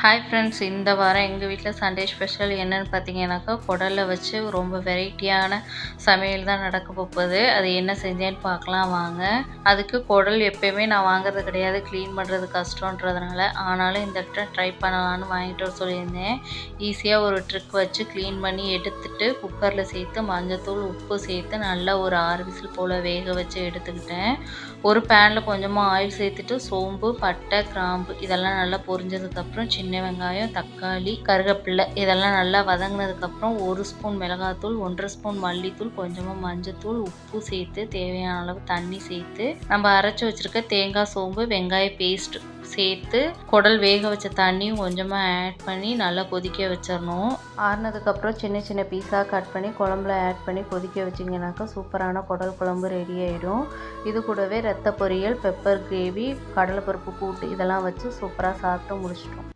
Hi friends, இந்த வாரம் எங்கள் வீட்டில் சண்டே ஸ்பெஷல் என்னன்னு பார்த்தீங்கன்னாக்கா, குடலை வச்சு ரொம்ப வெரைட்டியான சமையல் தான் நடக்க போகுது. அது என்ன செஞ்சேன்னு பார்க்கலாம் வாங்க. அதுக்கு குடல் எப்பயுமே நான் வாங்குறது கிடையாது, க்ளீன் பண்ணுறது கஷ்டன்றதுனால. ஆனாலும் இந்த ட்ரை பண்ணலான்னு வாங்கிட்டு வர சொல்லியிருந்தேன். ஈஸியாக ஒரு ட்ரிக் வச்சு க்ளீன் பண்ணி எடுத்துட்டு குக்கரில் சேர்த்து மஞ்சத்தூள் உப்பு சேர்த்து நல்லா ஒரு 6 விசில் போல் வேக வச்சு எடுத்துக்கிட்டேன். ஒரு பேனில் கொஞ்சமாக ஆயில் சேர்த்துட்டு சோம்பு, பட்டை, கிராம்பு இதெல்லாம் நல்லா பொரிஞ்சதுக்கப்புறம் சின்ன வெங்காயம், தக்காளி, கருவேப்பிலை இதெல்லாம் நல்லா வதங்கினதுக்கப்புறம் 1 ஸ்பூன் மிளகாத்தூள், 1 1/2 ஸ்பூன் மல்லித்தூள், கொஞ்சமாக மஞ்சத்தூள், உப்பு சேர்த்து தேவையான அளவு தண்ணி சேர்த்து நம்ம அரைச்சி வச்சுருக்க தேங்காய், சோம்பு, வெங்காய பேஸ்ட் சேர்த்து குடல் வேக வச்ச தண்ணியும் கொஞ்சமாக ஆட் பண்ணி நல்லா கொதிக்க வச்சிடணும். ஆறுனதுக்கப்புறம் சின்ன சின்ன பீஸாக கட் பண்ணி குழம்புல ஆட் பண்ணி கொதிக்க வச்சிங்கனாக்கா சூப்பரான குடல் குழம்பு ரெடி ஆகிடும். இது கூடவே ரத்த பொரியல், பெப்பர் கிரேவி, கடலைப்பருப்பு கூட்டு இதெல்லாம் வச்சு சூப்பராக சாப்பிட்டு முடிச்சிட்டோம்.